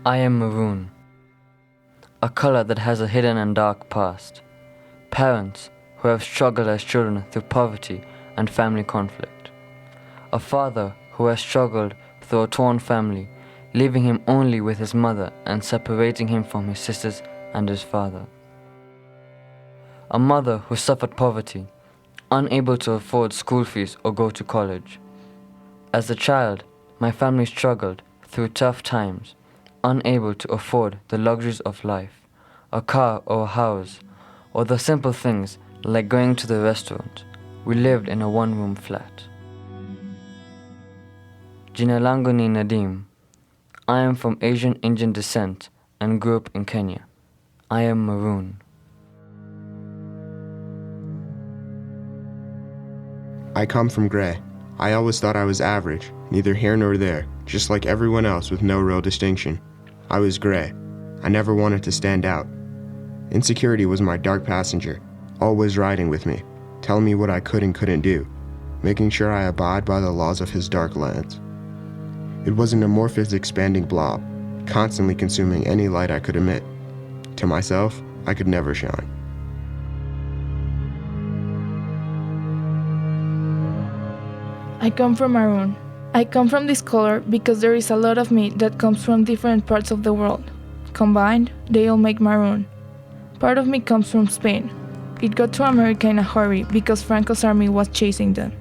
I am maroon, a color that has a hidden and dark past. Parents who have struggled as children through poverty and family conflict. A father who has struggled through a torn family, leaving him only with his mother and separating him from his sisters and his father. A mother who suffered poverty, unable to afford school fees or go to college. As a child, my family struggled through tough times, unable to afford the luxuries of life, a car or a house, or the simple things like going to the restaurant. We lived in a one-room flat. Jina langu ni Nadim. I am from Asian Indian descent and grew up in Kenya. I am maroon. I come from gray. I always thought I was average, neither here nor there, just like everyone else with no real distinction. I was gray. I never wanted to stand out. Insecurity was my dark passenger, always riding with me, telling me what I could and couldn't do, making sure I abide by the laws of his dark lands. It was an amorphous, expanding blob, constantly consuming any light I could emit. To myself, I could never shine. I come from maroon. I come from this color because there is a lot of me that comes from different parts of the world. Combined, they all make maroon. Part of me comes from Spain. It got to America in a hurry because Franco's army was chasing them.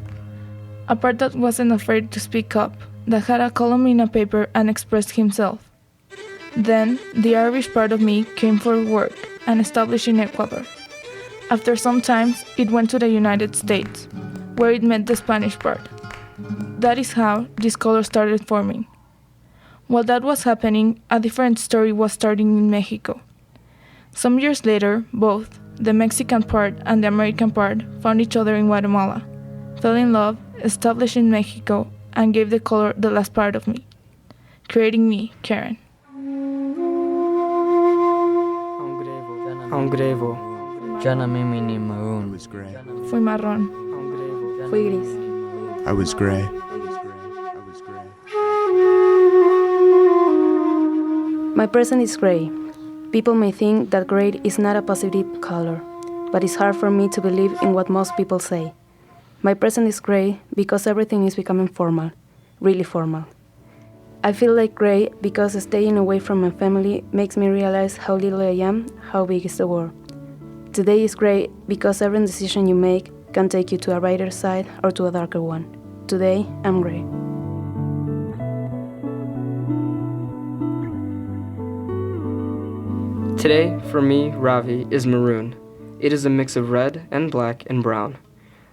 A part that wasn't afraid to speak up, that had a column in a paper and expressed himself. Then, the Irish part of me came for work and established in Ecuador. After some time, it went to the United States, where it met the Spanish part. That is how this color started forming. While that was happening, a different story was starting in Mexico. Some years later, both the Mexican part and the American part found each other in Guatemala, fell in love, established in Mexico, and gave the color the last part of me, creating me, Karen. Hongrevo. Jana mimi ni maroon. I was gray. Fui marrón. Fui gris. I was gray. My present is gray. People may think that gray is not a positive color, but it's hard for me to believe in what most people say. My present is gray because everything is becoming formal, really formal. I feel like gray because staying away from my family makes me realize how little I am, how big is the world. Today is gray because every decision you make can take you to a brighter side or to a darker one. Today, I'm gray. Today, for me, Ravi is maroon. It is a mix of red and black and brown.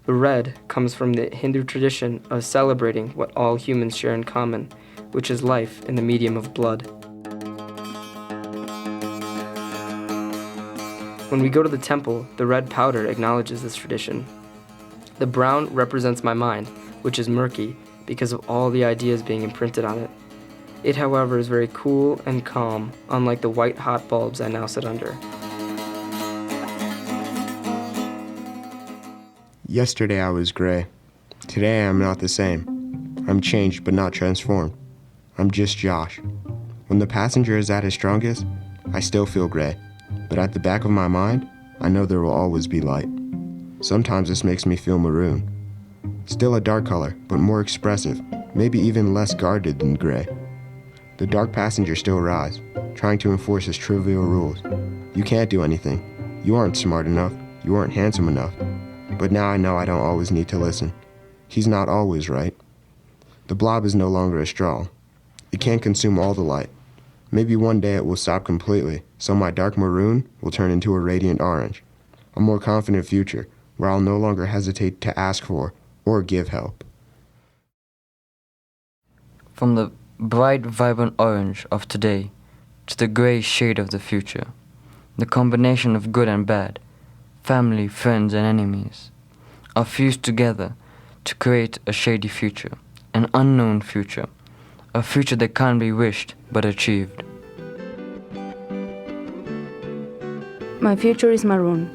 The red comes from the Hindu tradition of celebrating what all humans share in common, which is life in the medium of blood. When we go to the temple, the red powder acknowledges this tradition. The brown represents my mind, which is murky because of all the ideas being imprinted on it. It, however, is very cool and calm, unlike the white hot bulbs I now sit under. Yesterday I was gray. Today I am not the same. I'm changed but not transformed. I'm just Josh. When the passenger is at his strongest, I still feel gray. But at the back of my mind, I know there will always be light. Sometimes this makes me feel maroon. Still a dark color, but more expressive, maybe even less guarded than gray. The dark passenger still rides, trying to enforce his trivial rules. You can't do anything. You aren't smart enough. You aren't handsome enough. But now I know I don't always need to listen. He's not always right. The blob is no longer as strong. It can't consume all the light. Maybe one day it will stop completely, so my dark maroon will turn into a radiant orange. A more confident future, where I'll no longer hesitate to ask for or give help. From the bright, vibrant orange of today to the gray shade of the future, the combination of good and bad, family, friends, and enemies, are fused together to create a shady future, an unknown future, a future that can't be wished but achieved. My future is maroon.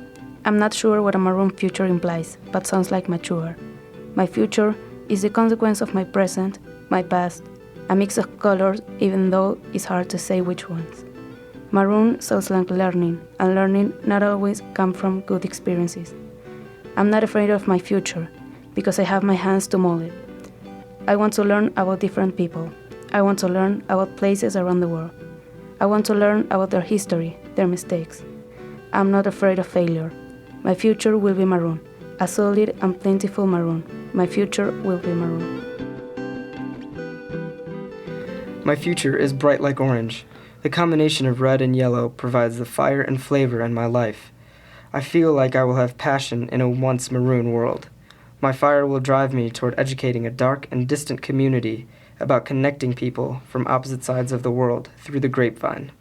I'm not sure what a maroon future implies, but sounds like mature. My future is the consequence of my present, my past, a mix of colors even though it's hard to say which ones. Maroon sounds like learning, and learning not always comes from good experiences. I'm not afraid of my future, because I have my hands to mold it. I want to learn about different people. I want to learn about places around the world. I want to learn about their history, their mistakes. I'm not afraid of failure. My future will be maroon, a solid and plentiful maroon. My future will be maroon. My future is bright like orange. The combination of red and yellow provides the fire and flavor in my life. I feel like I will have passion in a once maroon world. My fire will drive me toward educating a dark and distant community about connecting people from opposite sides of the world through the grapevine.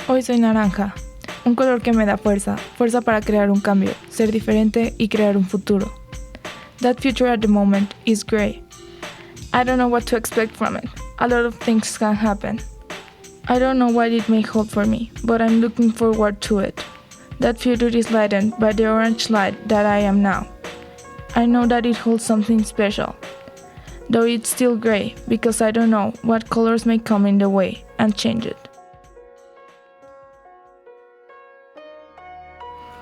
Hoy soy naranja, un color que me da fuerza para crear un cambio, ser diferente y crear un futuro. That future at the moment is gray. I don't know what to expect from it. A lot of things can happen. I don't know what it may hold for me, but I'm looking forward to it. That future is lightened by the orange light that I am now. I know that it holds something special, though it's still gray, because I don't know what colors may come in the way and change it.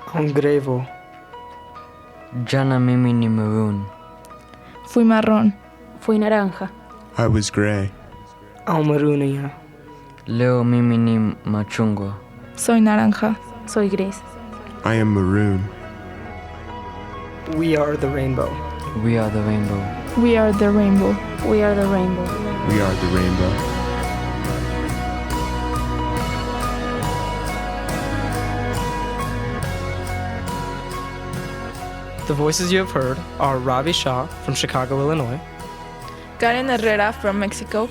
Angrevo. Jana mimi ni maroon. Fui marrón. Fui naranja. I was gray. Almarunia. Leo mimi ni machungwa. Soy naranja. Soy gris. I am maroon. We are the rainbow. We are the rainbow. We are the rainbow. We are the rainbow. We are the rainbow. The voices you have heard are Ravi Shah from Chicago, Illinois, Karen Herrera from Mexico.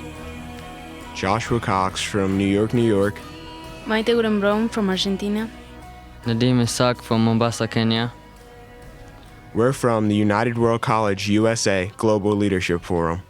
Joshua Cox from New York, New York. Maite Urenbrom from Argentina. Nadim Isaac from Mombasa, Kenya. We're from the United World College USA Global Leadership Forum.